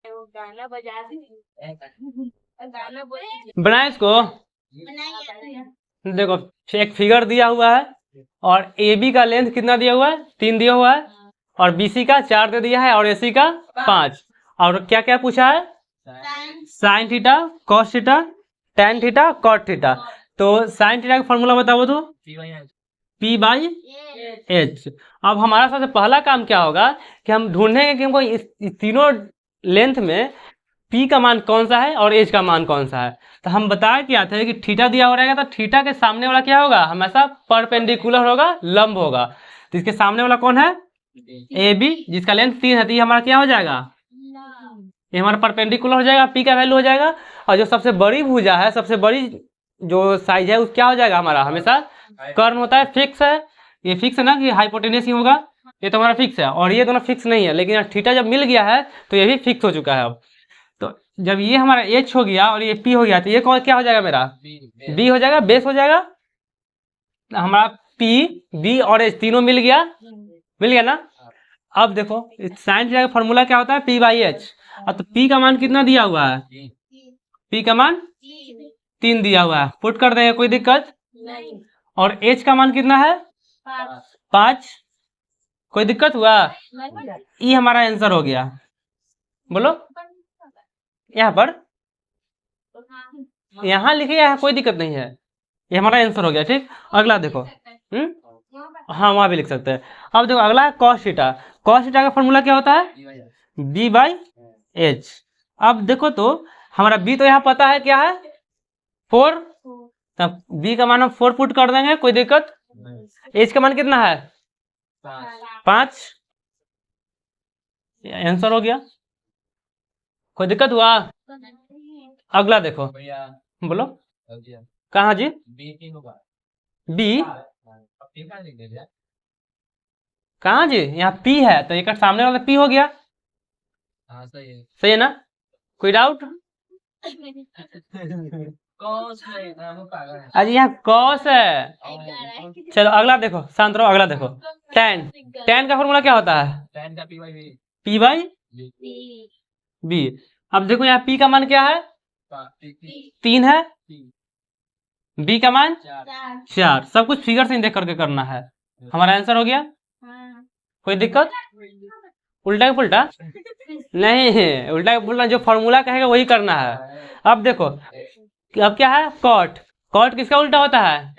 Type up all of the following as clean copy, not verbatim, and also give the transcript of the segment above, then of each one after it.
गाना बजा गाना बनाए इसको। देखो एक फिगर दिया हुआ है और ए बी का लेंथ कितना दिया हुआ है, 3 दिया हुआ है, और बीसी का 4 दे दिया है, और एसी का 5। और क्या क्या पूछा है, sine theta, cos theta, tan theta, cot theta. तो साइन थीटा का फॉर्मूला बताओ तो, पी बाई एच। अब हमारा सबसे पहला काम क्या होगा कि हम ढूंढेंगे कि हमको इस तीनों लेंथ में पी का मान कौन सा है और एच का मान कौन सा है। तो हम बताया क्या थे कि थीटा दिया हो रहेगा, तो थीटा के सामने वाला क्या होगा, हमेशा परपेंडिकुलर होगा, लंब होगा। तो इसके सामने वाला कौन है, ए बी, जिसका लेंथ 3 है, तो ये हमारा क्या हो जाएगा, ये हमारा परपेंडिकुलर हो जाएगा, पी का वैल्यू हो जाएगा। और जो सबसे बड़ी भुजा है, सबसे बड़ी जो साइज है, वो क्या हो जाएगा हमारा, हमेशा कर्ण होता है, फिक्स है। ये फिक्स है ना कि हाइपोटेनस ही होगा, ये तो हमारा फिक्स है। और ये दोनों फिक्स नहीं है, लेकिन थीटा जब मिल गया है तो ये भी फिक्स हो चुका है। अब तो जब ये हमारा एच हो गया और ये पी हो गया, तो ये क्या हो जाएगा, मेरा बी हो जाएगा, बेस हो जाएगा। हमारा पी, बी और एच तीनों मिल गया ना। अब देखो साइन थीटा का फॉर्मूला क्या होता है, पी बाई एच। अब तो पी का मान कितना दिया हुआ है, पी का मान 3 दिया हुआ है, पुट कर देंगे, कोई दिक्कत नहीं। और एच का मान कितना है, 5। कोई दिक्कत हुआ, ये हमारा आंसर हो गया। बोलो यहाँ पर, यहाँ लिखिए, यहाँ कोई दिक्कत नहीं है, ये हमारा आंसर हो गया। ठीक, अगला देखो। हाँ वहां भी लिख सकते हैं। अब देखो अगला है कॉस थीटा। कॉस थीटा का फॉर्मूला क्या होता है, बी बाई एच। अब देखो तो हमारा बी तो यहाँ पता है क्या है, 4, तब बी का मान हम 4 पुट कर देंगे, कोई दिक्कत। एच का मान कितना है, 5। आंसर हो गया, कोई दिक्कत हुआ। अगला देखो, बोलो कहाँ जी, बी कहाँ जी, यहाँ पी है, तो एक सामने वाला पी हो गया। सही है ना, कोई डाउट। अरे यहाँ कॉस है। चलो अगला देखो, शांत रहो, अगला देखो। टेन, टेन का फॉर्मूला क्या होता है, पी बाई बी। अब देखो यहाँ पी का मान क्या है, 3 है, बी का मान 4। सब कुछ फिगर से देख करके करना है। हमारा आंसर हो गया, कोई दिक्कत। उल्टा का पुल्टा नहीं, उल्टा का पुल्टा जो फॉर्मूला कहेगा वही करना है। अब देखो अब क्या है, कॉट। कॉट किसका उल्टा होता है,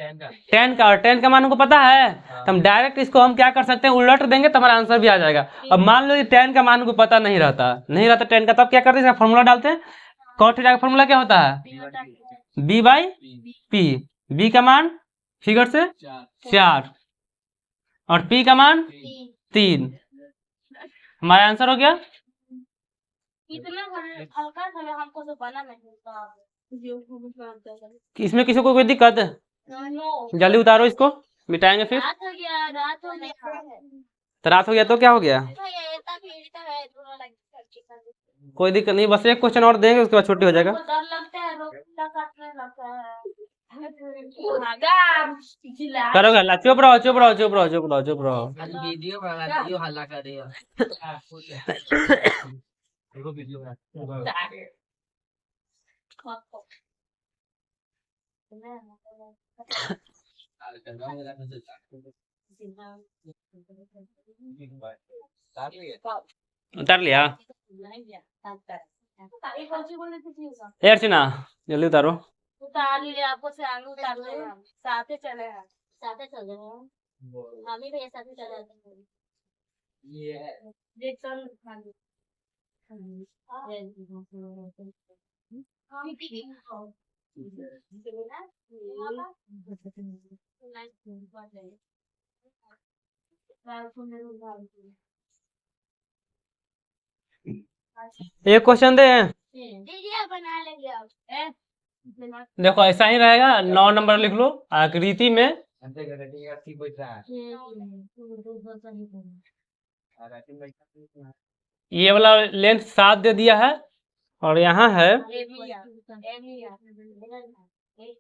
टेन का। और टेन का मान हमको पता है, तो हम डायरेक्ट इसको हम क्या कर सकते हैं, उलट देंगे तो हमारा आंसर भी आ जाएगा। अब मान लो ये टेन का मान हमको पता नहीं रहता टेन का, तब क्या करते हैं, इसका फॉर्मूला डालते हैं। कॉट थीटा का फॉर्मूला क्या होता है, बी बाई पी। बी का मान फिगर से 4 और पी का मान 3। हमारा आंसर हो गया। इतना हल्का था, हमको तो बना नहीं था। इसमें किसी को कोई दिक्कत, जल्दी उतारो इसको, मिटाएंगे फिर। तो रात हो गया तो क्या हो गया, कोई दिक्कत नहीं, बस एक क्वेश्चन और देंगे, उसके बाद छुट्टी हो जाएगा। करोगे हल्ला, चुप रहो चुप रहो चुप रहो चुप रहो चुप रहो। वीडियो हल्ला कर रही हो। उतार लिया, अर्चना जल्दी उतारो। उतार लिया, आपको से आगे उतार ले, साथे चले हैं, साथे चले हैं, हम ही भी साथे चले हैं। ये देखसन एक क्वेश्चन दे, बना लेंगे। देखो ऐसा ही रहेगा, 9 नंबर लिख लो आकृति में। ये वाला लेंथ 7 दे दिया है, और यहाँ है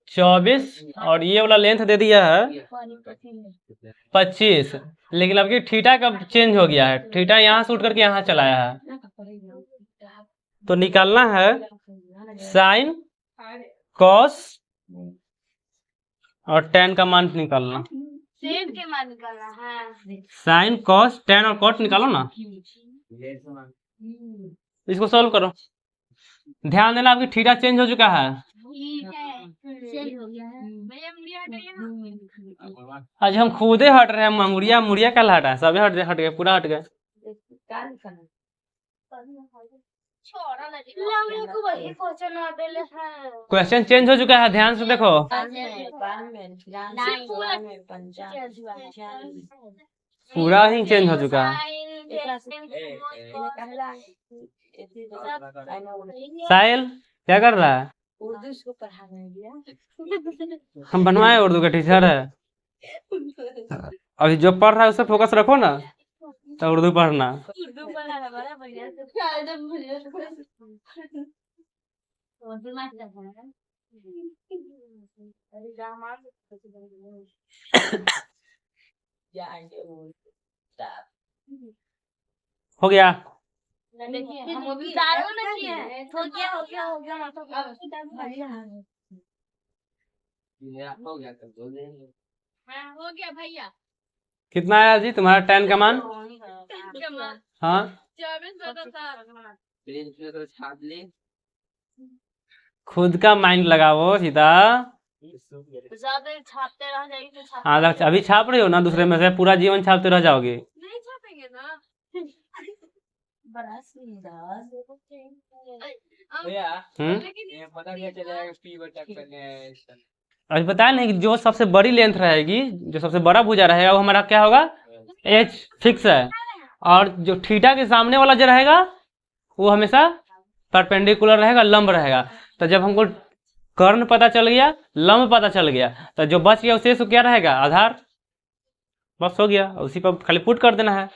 24, और ये वाला लेंथ दे दिया है 25। लेकिन अब थीटा कब चेंज हो गया है, थीटा यहाँ से उठ करके यहाँ चलाया है। तो निकालना है साइन कॉस और टेन का मान निकालना। सेव के मान निकालना है। साइन कॉस टेन और कॉट निकालो ना, इसको सॉल्व करो। ध्यान देना आपकी थीटा चेंज हो चुका है। ठीक है, चेंज हो गया है। भैया मुड़िया हटाइए ना। आज हम खुदे हट रहे हैं, मुड़िया मुड़िया कल हटा है, सभी हट गए, पूरा हट गए। छोड़ा ना जी। लंबे को वही क्वेश्चन मॉडल है। क्वेश्चन चेंज हो चुका है, ध्यान से देखो। पूरा ही चेंज हो चुका है। साहिल क्या कर रहा है? उर्दू को पढ़ाने हम बनवाए उर्दू का टीचर है। अभी जो पढ़ रहा है उस पर फोकस रखो ना, तो उर्दू पढ़ना। उर्दू पढ़ाना बड़ा बढ़िया से। एकदम बढ़िया से। उर्दू में जाना है। अरे रामान जाएंगे वो। हो गया। देखिए हम अभी दारू ना किए हैं। हो गया मतलब अब बढ़िया है। हो गया कर दो दे। हाँ हो गया भैया। कितना आया जी तुम्हारा टेन का मान? हाँ 24 पेज पे तो छाप ले। खुद का माइंड लगाओ सीधा। ज्यादा छापते रह जाएगी तो छाप। हाँ अभी छाप रही हो ना, दूसरे में से पूरा जीवन छापते रह जाओगे। नहीं छापेंगे ना। बड़ा सीधा भैया लेकिन ये पता क्या चलेगा पी बटा करने अभी बताया नहीं कि जो सबसे बड़ी लेंथ रहेगी, जो सबसे बड़ा भुजा रहेगा वो हमारा क्या होगा? एच फिक्स है। और जो थीटा के सामने वाला जो रहेगा वो हमेशा परपेंडिकुलर रहेगा, लंब रहेगा। तो जब हमको कर्ण पता चल गया, लंब पता चल गया, तो जो बच गया उसे क्या रहेगा? आधार। बस हो गया, उसी पर खाली पुट कर देना है।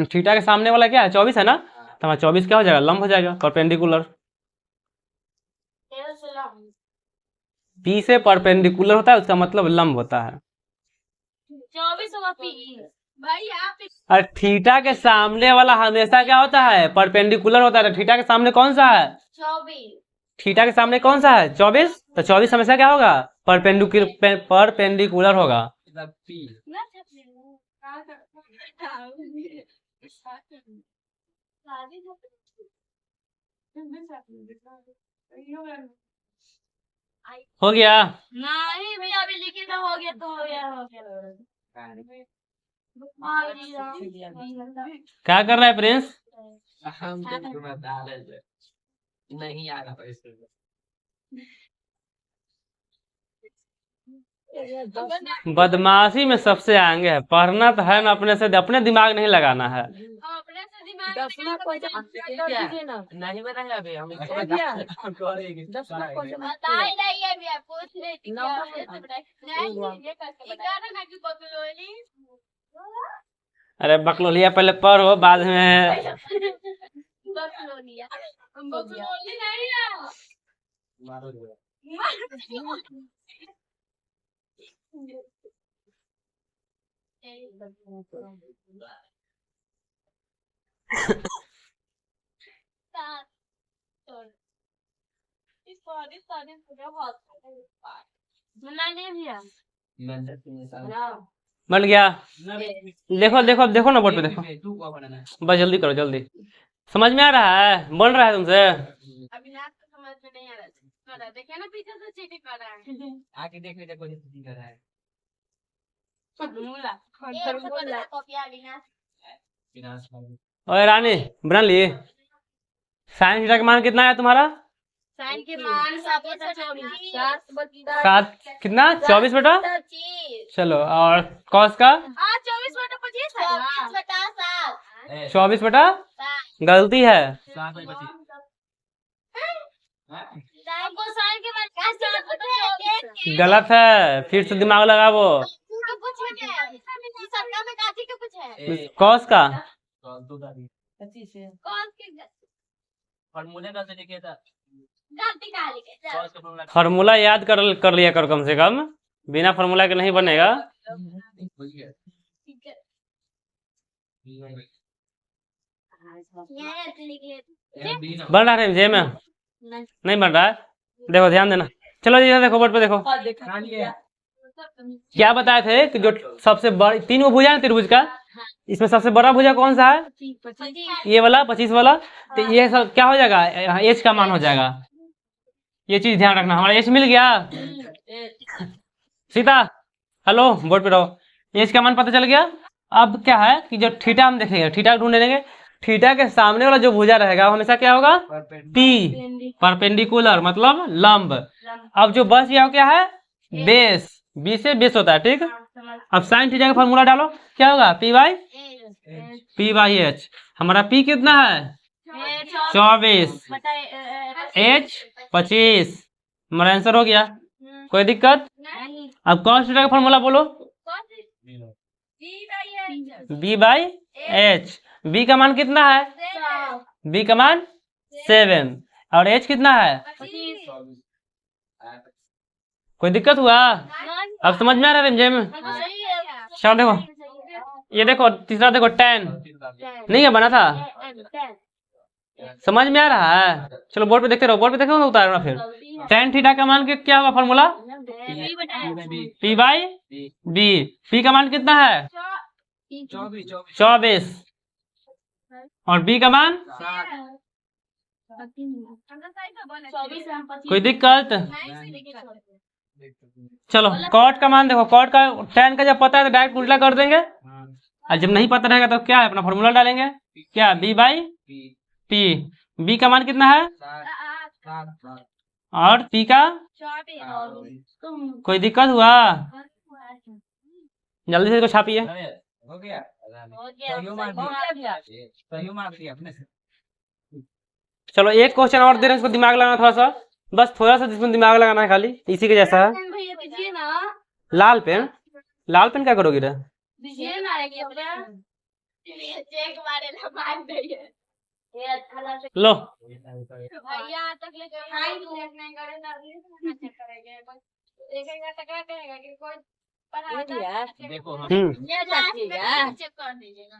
थीटा के सामने वाला क्या है? 24 है ना, तो हमारा 24 क्या हो जाएगा? लंब हो जाएगा, परपेंडिकुलर। पी से परपेंडिकुलर होता है, उसका मतलब लंब होता है। 24 होगा पी भाई आप। और थीटा के सामने वाला हमेशा क्या होता है? परपेंडिकुलर होता है। तो थीटा के सामने कौन सा है? 24। थीटा के सामने कौन सा है? 24। तो 24 हमेशा क्या होगा? परपेंडिकुलर होगा। पी ना छपने हो गया। नहीं भैया अभी लिखी तो हो गया तो हो गया। क्या कर रहा है प्रिंस? हम तो बता रहे थे नहीं आ रहा पैसे। बदमाशी में सबसे आगे है। पढ़ना तो है ना, अपने से अपने दिमाग नहीं लगाना है। अपने से दिमाग नहीं बनाया अभी हम बता ही नहीं है भैया पूछ रही थी नहीं ये करके बताया ना कि बकलोली। अरे बकलोलिया पहले पढ़ो, बाद में बकलोलिया बकलोली नहीं है। बन गया। देखो देखो देखो ना बोर्ड पे देखो, बस जल्दी करो जल्दी। समझ में आ रहा है? बोल रहा है तुमसे। अविनाश को समझ में नहीं आ रहा। देखिए ना पीछे से चीटिंग कर रहा है। आके देख लेते कोई चीटिंग कर रहा है। Formula formula copy Avinash. विनाश ओए रानी बना लिए। साइन थीटा का मान कितना है तुम्हारा? साइन के मान 7 कितना? 24/25। चलो, और कॉस का 24/25 है ना? 24/7। 24/7 गलती है। को साइन के मान कैसे पूछे? गलत है, फिर से दिमाग लगाओ। कुछ है सत्ता में काफी का कुछ है। कॉस का कौन के फॉर्मूले का से लिखे था। गलती का लिखे कॉस का फॉर्मूला फार्मूला याद कर लिया करो कम से कम, बिना फार्मूला के नहीं बनेगा। ठीक है। बन रहा है जे में नहीं बन रहा है। देखो ध्यान देना। चलो जी देखो बोर्ड पे देखो क्या बताए थे कि जो सबसे बड़ी तीन वो भुजा है त्रिभुज का, इसमें सबसे बड़ा भुजा कौन सा है? ये वाला 25 वाला। तो ये सब क्या हो जाएगा? एच का मान हो जाएगा। ये चीज ध्यान रखना। हमारा एच मिल गया सीता। हेलो बोर्ड पे रहो। एच का मान पता चल गया। अब क्या है कि जो थीटा हम देखेंगे, थीटा ढूंढ लेंगे। थीटा के सामने वाला जो भुजा रहेगा वो हमेशा क्या होगा? पी, परपेंडिकुलर मतलब लंब। अब जो बच गया क्या है? बेस। बी से बेस होता है, ठीक। अब साइन थीटा का फॉर्मूला डालो, क्या होगा? P by H. हमारा पी कितना है? 24, एच 25। हमारा आंसर हो गया। कोई दिक्कत? अब कॉस थीटा का फॉर्मूला बोलो। B by H. बी का मान कितना है? बी का मान 7 और एच कितना है? कोई दिक्कत हुआ? अब समझ में आ रहा है रिमझिम? चलो देखो ये देखो तीसरा देखो 10 नहीं है बना था। समझ में आ रहा है? चलो बोर्ड पे देखते रहो। बोर्ड पे देखो उतारना फिर। tan थीटा का मान क्या होगा formula? P by B. P का मान कितना है? 24 और बी का मान? कोई दिक्कत? चलो कॉट का मान देखो। कॉट का tan का जब पता है तो डायरेक्ट उल्टा कर देंगे, और जब नहीं पता रहेगा तो क्या है? अपना फॉर्मूला डालेंगे। क्या? B by P. बी का मान कितना है? और पी का? कोई दिक्कत हुआ? जल्दी से इसको छापिए। हो गया चलो एक क्वेश्चन और दे रहे हैं, इसको दिमाग लगाना थोड़ा सा, बस थोड़ा सा जिसमें दिमाग लगाना है खाली, इसी के जैसा है। लाल पेन। लाल पेन क्या करोगी रे? लो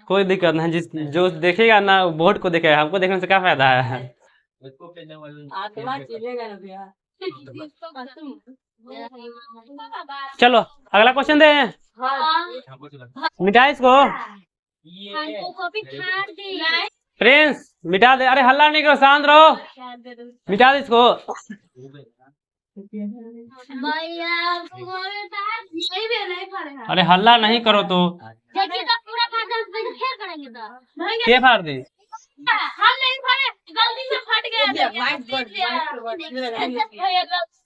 कोई दिक्कत नहीं। जिस जो देखेगा ना बोर्ड को देखेगा, हमको देखने से क्या फायदा है? चलो अगला क्वेश्चन दे। मिटा इसको प्रिंस, मिटा दे। अरे हल्ला नहीं करो, शांत रहो। मिटा दे इसको। अरे हल्ला नहीं करो तो क्या फाड़ दी?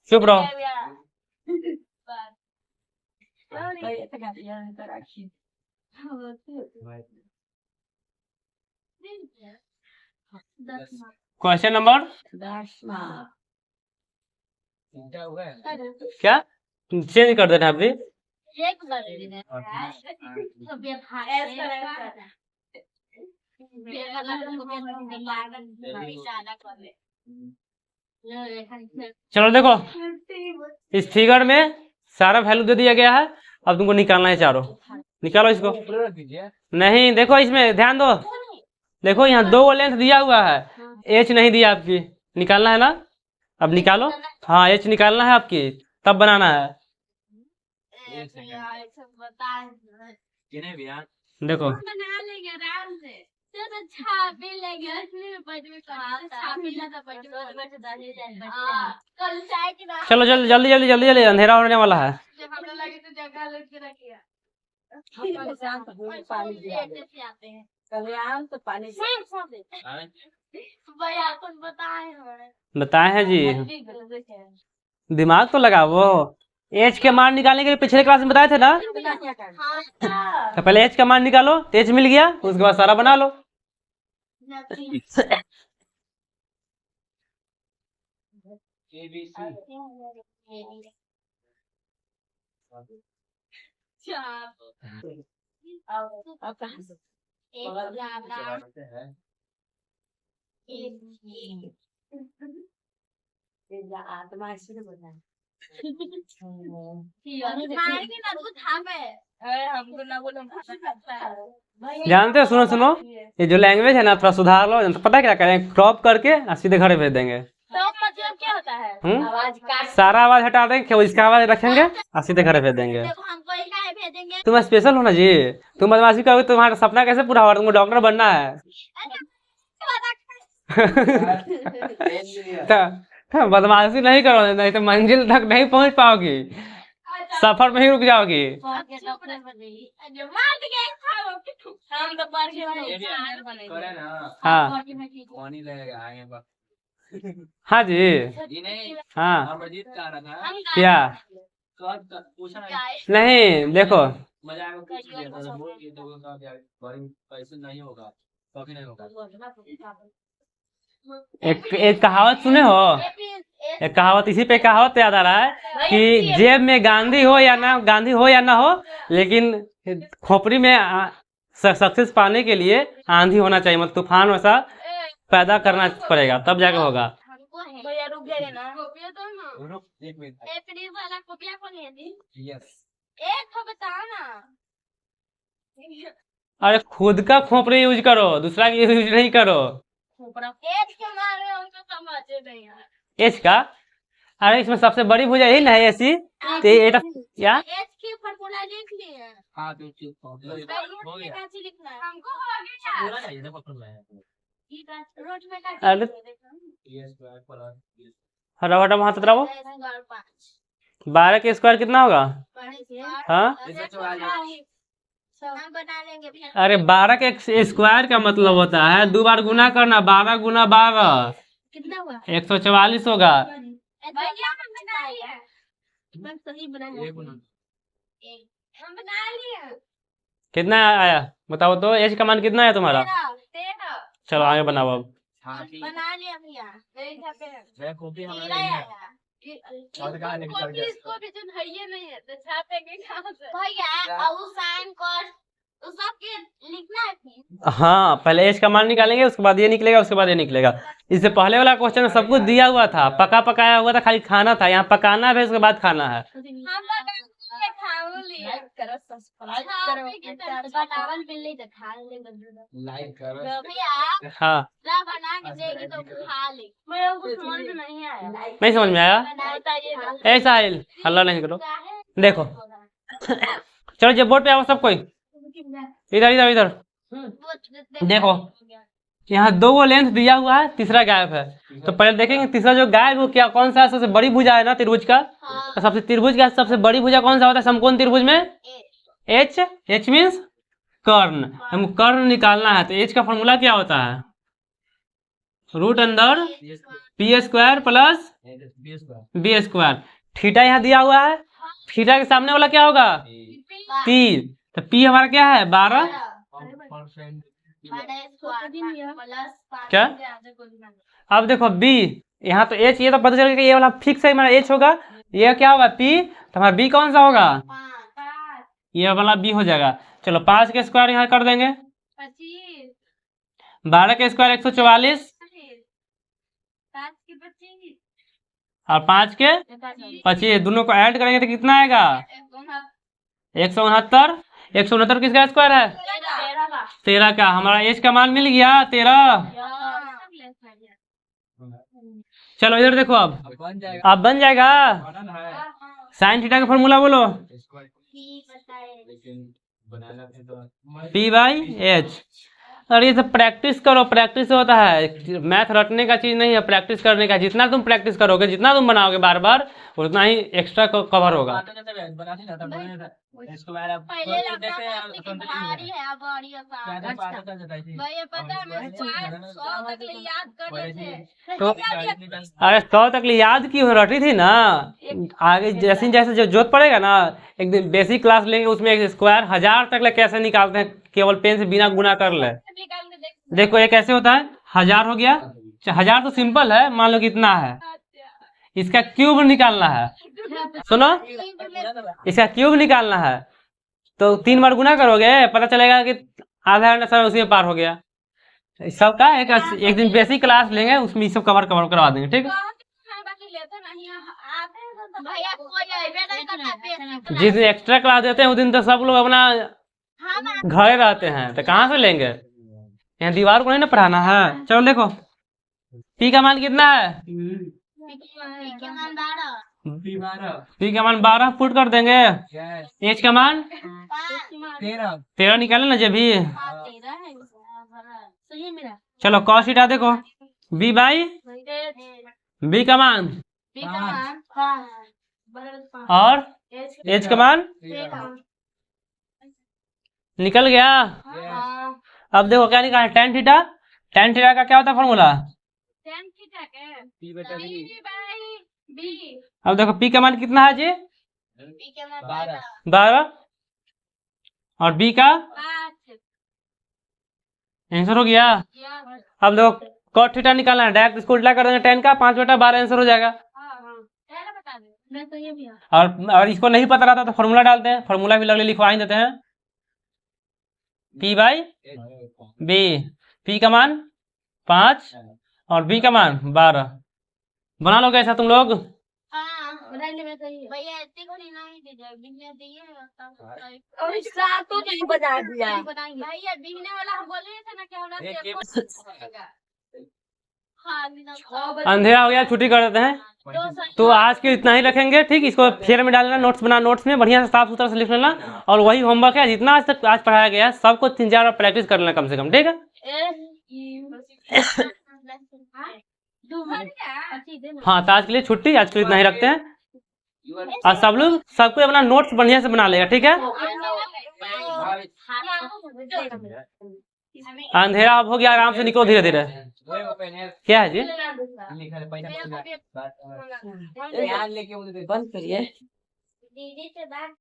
चुप रहो। क्वेश्चन नंबर क्या चेंज कर देना अभी? चलो देखो इस फिगर में सारा वैल्यू दे दिया गया है। अब तुमको निकालना है चारों। निकालो इसको। नहीं देखो इसमें ध्यान दो। देखो यहाँ 2 लेंथ दिया हुआ है, एच नहीं दिया आपकी। निकालना है ना? अब निकालो। हाँ एच निकालना है आपकी, तब बनाना है। देखो चलो जल्दी जल्दी जल्दी जल्दी जल्दी, अंधेरा होने वाला है। बताए हैं जी, दिमाग तो लगाओ। एच के मान निकालने के लिए पिछले क्लास में बताए थे ना? तो पहले एच का मान निकालो, तो एच मिल गया, उसके बाद सारा बना लो। जानते हो, सुनो सुनो, ये जो लैंग्वेज है ना थोड़ा सुधार लो। तो पता है क्या करें, क्रॉप करके और सीधे घर भेज देंगे। तो मतलब क्या होता है? आवाज काट, सारा आवाज हटा देंगे, केवल इसका आवाज रखेंगे और सीधे घर भेज देंगे। देखो हमको इतना भेजेंगे। तुम स्पेशल हो ना जी, तुम बदमाशी करोगे तो तुम्हारा सपना कैसे पूरा होगा? तुमको डॉक्टर बनना है। तो बदमाशी नहीं करो, नहीं तो मंजिल तक नहीं पहुंच पाओगी, सफर में ही रुक जाओगी। करे ना हाँ पानी लगेगा आगे बा हाँ जी, जी नहीं हाँ अमरजीत का रहा था क्या पूछा नहीं, देखो मजाक में पूछ लिया था बोल के तो वो कहा यार बड़ी पैसे नहीं होगा कभी नहीं होगा। एक कहावत सुने हो, एक कहावत, इसी पे कहावत याद आ रहा है कि जेब में गांधी हो या ना हो, लेकिन खोपड़ी में सक्सेस पाने के लिए आंधी होना चाहिए, मतलब तूफान वैसा पैदा करना पड़ेगा, तब जाके होगा। भैया रुक जाइए ना। कॉपिया तो ना। रुक एक मिनट एपी वाला कॉपिया कौन है जी? यस एक तो बताओ ना। अरे खुद का खोपड़ी यूज करो, दूसरा की यूज नहीं करो। एच के मारे हमको समझ नहीं है। एच का, अरे इसमें सबसे बड़ी भुजा यही ना है, ऐसी तो या एच की फॉर्मूला लिख लिए। हाँ तो चुप हो गया कैसे लिखना है? हमको हो गया। पूरा चाहिए देखो फॉर्मूला है रोज में का अरे यस प्लस हटा वहां तक रहो। 12 के स्क्वायर कितना होगा? हाँ बना लेंगे फिर। अरे 12 के स्क्वायर का मतलब होता है 2 बार गुना करना, 12 गुना 12 कितना हुआ? 144 होगा। भैया हम बना लिए। मैं सही बनाया। एक मिनट हम बना लिए। कितना आया बताओ तो, एच का मान कितना है तुम्हारा? 13। चलो आगे बनाओ अब। हाँ ठीक बना लिया भैया। नहीं था पे। मैं कॉपी हमारे तेरा लिए आया। और कहाँ लेके चल गया? इसको भी जो है ये नहीं है तो छापेंगे कहाँ से? भैया और साइन कर तो सब के लिखना है फिर। हाँ पहले एच का मान निकालेंगे, उसके बाद ये निकलेगा, उसके बाद ये निकलेगा। इससे पहले वाला क्वेश्चन में सब कुछ दिया हुआ था, पका पकाया हुआ था, खाली खाना था। यहाँ पकाना है उसके बाद खाना है। हम लोग खाओ लिए करो सब्सक्राइब करो बतावन बिल नहीं तो खा ले लाइक करो भैया हाँ ना बना के देगी तो खा ले। मैं को समझ में नहीं आया। नहीं समझ में आया? बताइए ऐसा है, हल्ला नहीं करो। देखो चलो जब बोर्ड पे आओ सब कोई, इधर इधर इधर देखो, यहाँ 2 लेंथ दिया हुआ है, तीसरा गायब है। तो पहले देखेंगे तीसरा जो गायब वो क्या, कौन सा सबसे बड़ी भुजा है ना त्रिभुज का। तो त्रिभुज का सबसे बड़ी भुजा कौन सा होता है समकोण त्रिभुज में? एच। एच मीन्स कर्ण। हमको कर्ण निकालना है, तो एच का फॉर्मूला क्या होता है? रूट अंदर P square plus B square. Theta यहाँ दिया हुआ है, थीटा के सामने वाला क्या होगा? पी। तो पी हमारा क्या है? 12 क्या? अब देखो बी, यहाँ तो एच, ये तो पता चल गया ये वाला फिक्स है, मेरा एच होगा, ये क्या होगा? पी। तो हमारा बी कौन सा होगा? ये वाला बी हो जाएगा। चलो 5 के स्क्वायर यहाँ कर देंगे, 12 के स्क्वायर 144 और 5 के 25, दोनों को ऐड करेंगे तो कितना आएगा? 169। 169 किसका स्क्वायर है? 13 का। हमारा एच का मान मिल गया 13। चलो इधर देखो, अब बन जाएगा। साइन थीटा का फॉर्मूला बोलो। P by H. और ये सब प्रैक्टिस करो, प्रैक्टिस से होता है। मैथ रटने का चीज नहीं है, प्रैक्टिस करने का। जितना तुम प्रैक्टिस करोगे, जितना तुम बनाओगे बार बार, उतना ही एक्स्ट्रा कवर होगा। तो अरे 100 तक याद की हो रटी थी ना, आगे जैसे जैसे जो जोत पड़ेगा ना, एक दिन बेसिक क्लास लेंगे, उसमें एक स्क्वायर 1000 तक ले कैसे निकालते हैं, केवल पेन से बिना गुना कर ले। देखो ये कैसे होता है, 1000 हो गया। 1000 तो सिंपल है, मान लो कितना है, इसका क्यूब निकालना है। सुनो, इसका क्यूब निकालना है तो 3 बार गुना करोगे, पता चलेगा कि आधा घंटा समय उसी में पार हो गया। सबका एक दिन बेसिक क्लास लेंगे, उसमें सब कवर करवा देंगे, ठीक है। जिस दिन एक्स्ट्रा क्लास देते हैं उस दिन तो सब लोग अपना घरे रहते हैं तो कहाँ से लेंगे? यहाँ दीवार को नहीं ना पढ़ाना है। चलो देखो, पी का मान कितना है? पी का मान 12 पुट कर देंगे। एच का मान 13 निकाले ना जब भी। चलो कॉस थीटा देखो, बी बाई बी का मान और एच का मान निकल गया। अब देखो क्या निकाला, टेन थीटा। टेन थीटा का क्या होता है फॉर्मूला? अब देखो पी का मान कितना है जी? 12 और बी का आंसर हो गया। अब देखो कॉट थीटा निकालना है, डायरेक्ट इसको उल्टा कर देंगे, 10 का 5/12 आंसर हो जाएगा। और इसको नहीं पता रहता तो फॉर्मूला डालते हैं, फॉर्मूला भी लगले लिखवा ही देते हैं। पी बाई बी, पी का मान 5 और बी का मान 12। बना लोगे ऐसा तुम लोग? अंधेरा हो गया, छुट्टी कर देते हैं। तो आज के इतना ही रखेंगे, ठीक। इसको फेयर में डालना, नोट्स बना, नोट्स में बढ़िया से साफ सुथरा से लिख लेना। और वही होमवर्क है, जितना आज तक आज पढ़ाया गया है सबको 3-4 बार प्रैक्टिस कर लेना कम से कम, ठीक है। हाँ तो आज के लिए छुट्टी, आज के लिए इतना ही रखते हैं। और सब लोग सबको अपना नोट्स बढ़िया से बना लेगा, ठीक है। अंधेरा अब हो गया, आराम से निकलो धीरे धीरे। क्या है जी? बंद करिए।